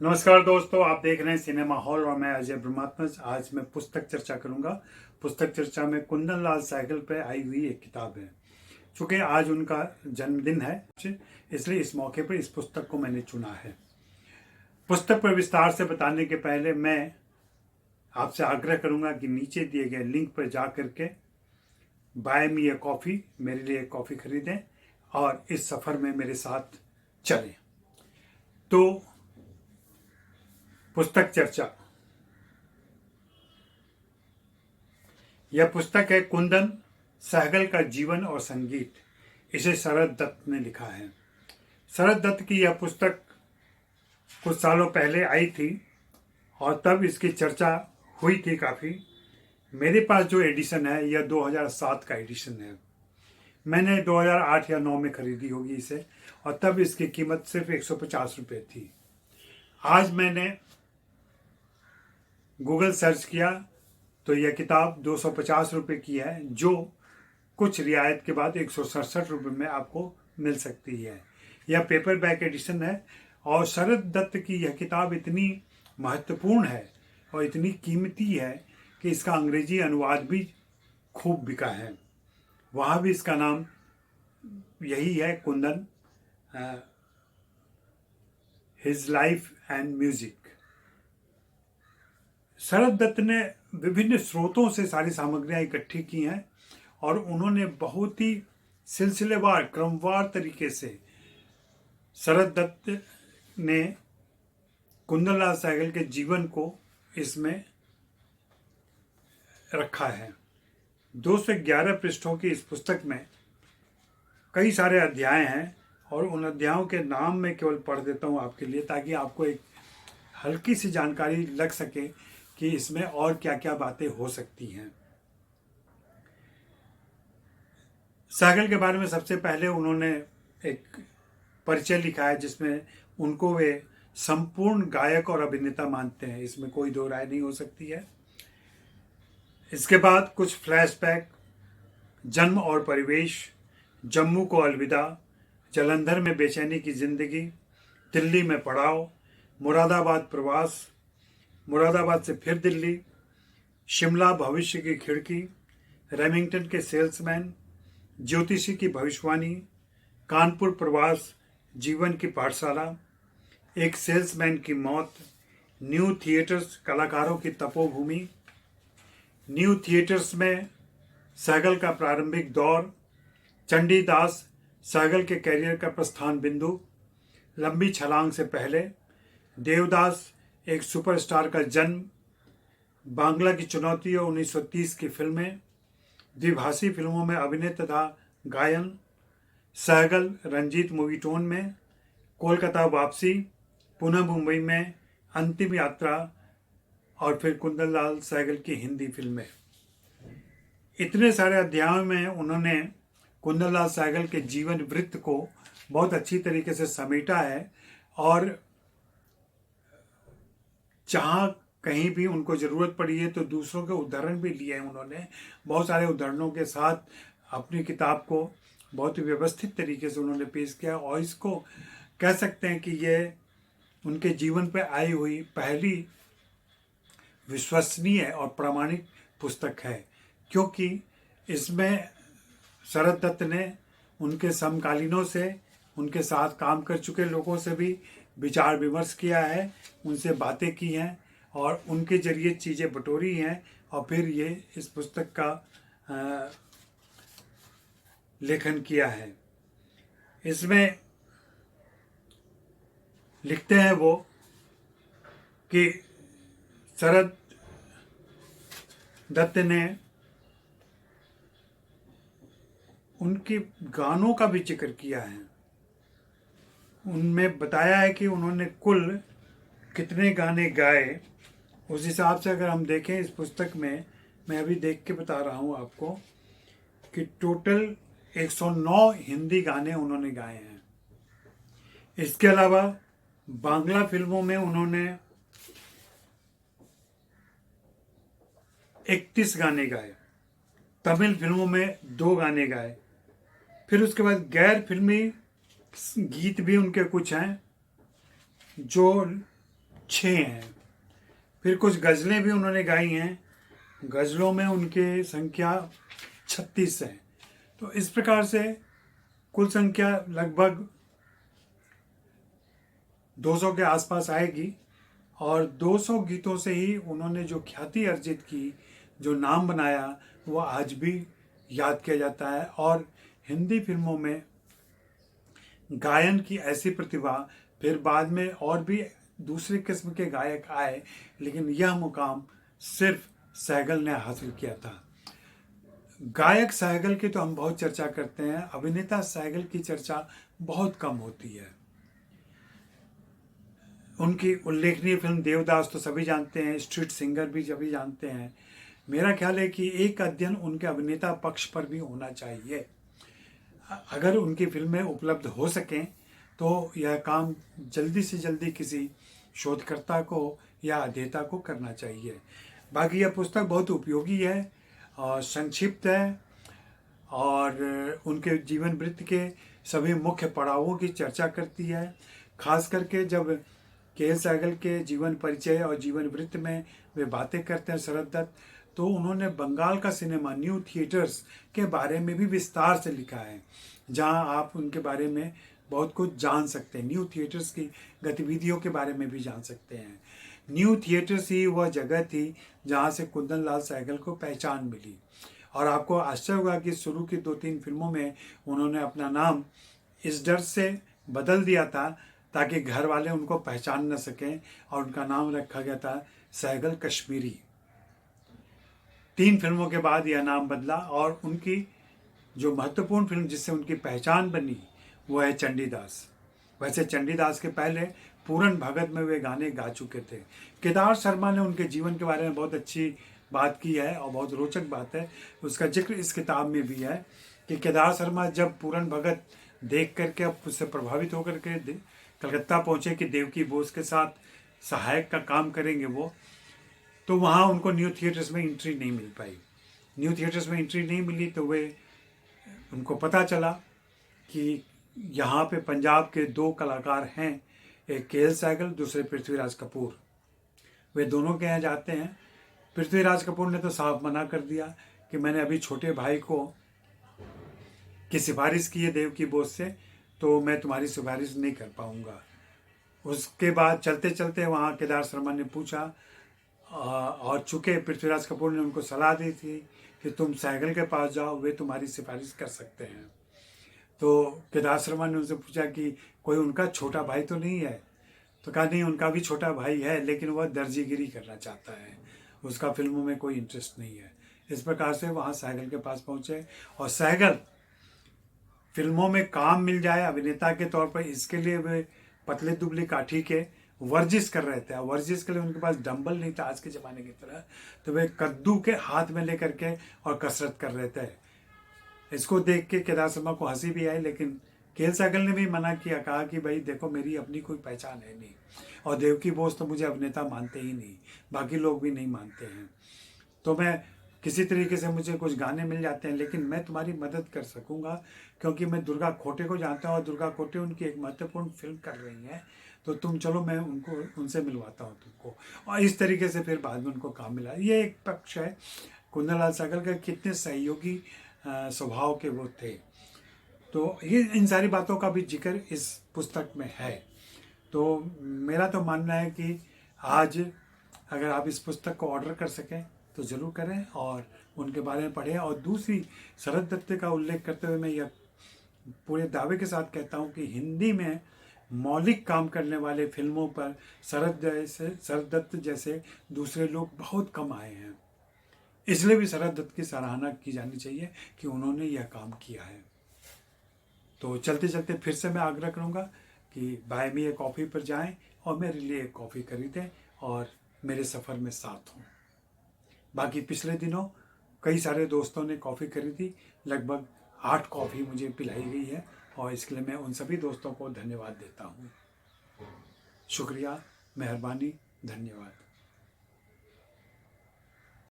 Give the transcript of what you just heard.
नमस्कार दोस्तों, आप देख रहे हैं सिनेमा हॉल और मैं अजय ब्रह्मात्मज। आज मैं पुस्तक चर्चा करूंगा। पुस्तक चर्चा में कुंदन लाल सहगल पे आई हुई एक किताब है। चूंकि आज उनका जन्मदिन है, इसलिए इस मौके पर इस पुस्तक को मैंने चुना है। पुस्तक पर विस्तार से बताने के पहले मैं आपसे आग्रह करूंगा कि नीचे दिए गए लिंक पर जा करके बाय मी ए कॉफ़ी, मेरे लिए एक कॉफ़ी खरीदें और इस सफ़र में मेरे साथ चलें। तो पुस्तक चर्चा। यह पुस्तक है कुंदन सहगल का जीवन और संगीत। इसे शरद दत्त ने लिखा है। शरद दत्त की यह पुस्तक कुछ सालों पहले आई थी और तब इसकी चर्चा हुई थी काफ़ी। मेरे पास जो एडिशन है यह 2007 का एडिशन है। मैंने 2008 या 9 में खरीदी होगी इसे, और तब इसकी कीमत सिर्फ 150 रुपये थी। आज मैंने गूगल सर्च किया तो यह किताब 250 रुपये की है, जो कुछ रियायत के बाद 167 रुपये में आपको मिल सकती है। यह पेपर बैक एडिशन है और शरद दत्त की यह किताब इतनी महत्वपूर्ण है और इतनी कीमती है कि इसका अंग्रेजी अनुवाद भी खूब बिका है। वहाँ भी इसका नाम यही है, Kundan, his life and music. Sharad Datt ने विभिन्न स्रोतों से सारी सामग्रियां इकट्ठी की हैं और उन्होंने बहुत ही सिलसिलेवार, क्रमवार तरीके से शरद दत्त ने कुंदन लाल सहगल के जीवन को इसमें रखा है। 211 पृष्ठों की इस पुस्तक में कई सारे अध्याय हैं और उन अध्यायों के नाम मैं केवल पढ़ देता हूँ आपके लिए, ताकि आपको एक हल्की सी जानकारी लग सके कि इसमें और क्या क्या बातें हो सकती हैं। सहगल के बारे में सबसे पहले उन्होंने एक परिचय लिखा है जिसमें उनको वे संपूर्ण गायक और अभिनेता मानते हैं। इसमें कोई दो राय नहीं हो सकती है। इसके बाद कुछ फ्लैशबैक, जन्म और परिवेश, जम्मू को अलविदा, जलंधर में बेचैनी की जिंदगी, दिल्ली में पड़ाव, मुरादाबाद प्रवास, मुरादाबाद से फिर दिल्ली, शिमला भविष्य की खिड़की, रेमिंगटन के सेल्समैन, ज्योतिषी की भविष्यवाणी, कानपुर प्रवास, जीवन की पाठशाला, एक सेल्समैन की मौत, न्यू थिएटर्स, कलाकारों की तपोभूमि, न्यू थिएटर्स में सहगल का प्रारंभिक दौर, चंडीदास, सहगल के कैरियर का प्रस्थान बिंदु, लंबी छलांग से पहले, देवदास, एक सुपरस्टार का जन्म, बांग्ला की चुनौती और 1930 की फिल्में, द्विभाषी फिल्मों में अभिनय तथा गायन, सहगल रंजीत मूवीटोन में, कोलकाता वापसी, पुनः मुंबई में, अंतिम यात्रा और फिर कुंदन लाल सहगल की हिंदी फिल्में। इतने सारे अध्यायों में उन्होंने कुंदन लाल सहगल के जीवन वृत्त को बहुत अच्छी तरीके से समेटा है और जहाँ कहीं भी उनको ज़रूरत पड़ी है तो दूसरों के उदाहरण भी लिए हैं उन्होंने। बहुत सारे उदाहरणों के साथ अपनी किताब को बहुत ही व्यवस्थित तरीके से उन्होंने पेश किया और इसको कह सकते हैं कि ये उनके जीवन पर आई हुई पहली विश्वसनीय और प्रामाणिक पुस्तक है, क्योंकि इसमें शरद दत्त ने उनके समकालीनों से, उनके साथ काम कर चुके लोगों से भी विचार विमर्श किया है, उनसे बातें की हैं और उनके जरिए चीज़ें बटोरी हैं और फिर ये इस पुस्तक का लेखन किया है। इसमें लिखते हैं वो कि शरद दत्त ने उनके गानों का भी जिक्र किया है। उनमें बताया है कि उन्होंने कुल कितने गाने गाए। उस हिसाब से अगर हम देखें इस पुस्तक में, मैं अभी देख के बता रहा हूँ आपको कि टोटल 109 हिंदी गाने उन्होंने गाए हैं। इसके अलावा बांग्ला फिल्मों में उन्होंने 31 गाने गाए, तमिल फिल्मों में 2 गाने गाए, फिर उसके बाद गैर फिल्मी गीत भी उनके कुछ हैं जो 6 हैं। फिर कुछ गज़लें भी उन्होंने गाई हैं, गज़लों में उनके संख्या 36 है। तो इस प्रकार से कुल संख्या लगभग 200 के आसपास आएगी। और 200 गीतों से ही उन्होंने जो ख्याति अर्जित की, जो नाम बनाया, वो आज भी याद किया जाता है। और हिंदी फिल्मों में गायन की ऐसी प्रतिभा, फिर बाद में और भी दूसरे किस्म के गायक आए, लेकिन यह मुकाम सिर्फ सहगल ने हासिल किया था। गायक सहगल की तो हम बहुत चर्चा करते हैं, अभिनेता सहगल की चर्चा बहुत कम होती है। उनकी उल्लेखनीय फिल्म देवदास तो सभी जानते हैं, स्ट्रीट सिंगर भी सभी जानते हैं। मेरा ख्याल है कि एक अध्ययन उनके अभिनेता पक्ष पर भी होना चाहिए। अगर उनकी फिल्में उपलब्ध हो सकें तो यह काम जल्दी से जल्दी किसी शोधकर्ता को या अध्येता को करना चाहिए। बाकी यह पुस्तक बहुत उपयोगी है और संक्षिप्त है, और उनके जीवन वृत्त के सभी मुख्य पड़ावों की चर्चा करती है। खास करके जब के सहगल के जीवन परिचय और जीवन वृत्त में वे बातें करते हैं शरद दत्त, तो उन्होंने बंगाल का सिनेमा न्यू थिएटर्स के बारे में भी विस्तार से लिखा है, जहां आप उनके बारे में बहुत कुछ जान सकते हैं। न्यू थिएटर्स की गतिविधियों के बारे में भी जान सकते हैं। न्यू थिएटर्स ही वह जगह थी जहां से कुंदन लाल सहगल को पहचान मिली। और आपको आश्चर्य होगा कि शुरू की 2-3 फिल्मों में उन्होंने अपना नाम इस डर से बदल दिया था ताकि घर वाले उनको पहचान न सकें, और उनका नाम रखा गया था सहगल कश्मीरी। 3 फिल्मों के बाद यह नाम बदला, और उनकी जो महत्वपूर्ण फिल्म जिससे उनकी पहचान बनी वो है चंडीदास। वैसे चंडीदास के पहले पूरन भगत में वे गाने गा चुके थे। केदार शर्मा ने उनके जीवन के बारे में बहुत अच्छी बात की है और बहुत रोचक बात है, उसका जिक्र इस किताब में भी है कि केदार शर्मा जब पूरन भगत देख करके अब उससे प्रभावित होकर के कलकत्ता पहुँचे कि देवकी बोस के साथ सहायक का काम करेंगे वो, तो वहाँ उनको न्यू थिएटर्स में एंट्री नहीं मिल पाई। न्यू थिएटर्स में एंट्री नहीं मिली तो उनको पता चला कि यहाँ पे पंजाब के 2 कलाकार हैं, एक के सहगल, दूसरे पृथ्वीराज कपूर। वे दोनों के यहाँ जाते हैं। पृथ्वीराज कपूर ने तो साफ मना कर दिया कि मैंने अभी छोटे भाई की सिफारिश की है देवकी बोस से, तो मैं तुम्हारी सिफारिश नहीं कर पाऊँगा। उसके बाद चलते चलते वहाँ केदार शर्मा ने पूछा, और चूँकि पृथ्वीराज कपूर ने उनको सलाह दी थी कि तुम सहगल के पास जाओ, वे तुम्हारी सिफारिश कर सकते हैं। तो केदार शर्मा ने उनसे पूछा कि कोई उनका छोटा भाई तो नहीं है? तो कहा नहीं, उनका भी छोटा भाई है, लेकिन वह दर्जीगिरी करना चाहता है, उसका फिल्मों में कोई इंटरेस्ट नहीं है। इस प्रकार से वहाँ सहगल के पास पहुँचे, और सहगल फिल्मों में काम मिल जाए अभिनेता के तौर पर, इसके लिए वे पतले दुबली काठी के वर्जिश कर रहे थे। वर्जिश के लिए उनके पास डंबल नहीं था आज के ज़माने की तरह, तो वे कद्दू के हाथ में लेकर के और कसरत कर रहे थे। इसको देख के केदार शर्मा को हंसी भी आई, लेकिन के सहगल ने भी मना किया, कहा कि भाई देखो मेरी अपनी कोई पहचान है नहीं, और देवकी बोस तो मुझे अभिनेता मानते ही नहीं, बाकी लोग भी नहीं मानते हैं, तो मैं किसी तरीके से मुझे कुछ गाने मिल जाते हैं, लेकिन मैं तुम्हारी मदद कर सकूंगा क्योंकि मैं दुर्गा खोटे को जानता हूँ, और दुर्गा खोटे उनकी एक महत्वपूर्ण फिल्म कर रही हैं, तो तुम चलो मैं उनसे मिलवाता हूँ तुमको। और इस तरीके से फिर बाद में उनको काम मिला। ये एक पक्ष है कुंदन लाल सहगल का, कितने सहयोगी स्वभाव के वो थे। तो ये इन सारी बातों का भी जिक्र इस पुस्तक में है। तो मेरा तो मानना है कि आज अगर आप इस पुस्तक को ऑर्डर कर सकें तो ज़रूर करें और उनके बारे में पढ़ें। और दूसरी, शरद दत्त का उल्लेख करते हुए मैं यह पूरे दावे के साथ कहता हूँ कि हिंदी में मौलिक काम करने वाले फिल्मों पर शरद दत्त जैसे दूसरे लोग बहुत कम आए हैं। इसलिए भी शरद दत्त की सराहना की जानी चाहिए कि उन्होंने यह काम किया है। तो चलते चलते फिर से मैं आग्रह करूँगा कि बाय मी ए कॉफ़ी पर जाएं और मेरे लिए एक कॉफ़ी खरीदें और मेरे सफ़र में साथ हों। बाकी पिछले दिनों कई सारे दोस्तों ने कॉफ़ी खरीदी, लगभग 8 कॉफ़ी मुझे पिलाई गई है, और इसके लिए मैं उन सभी दोस्तों को धन्यवाद देता हूँ। शुक्रिया, मेहरबानी, धन्यवाद।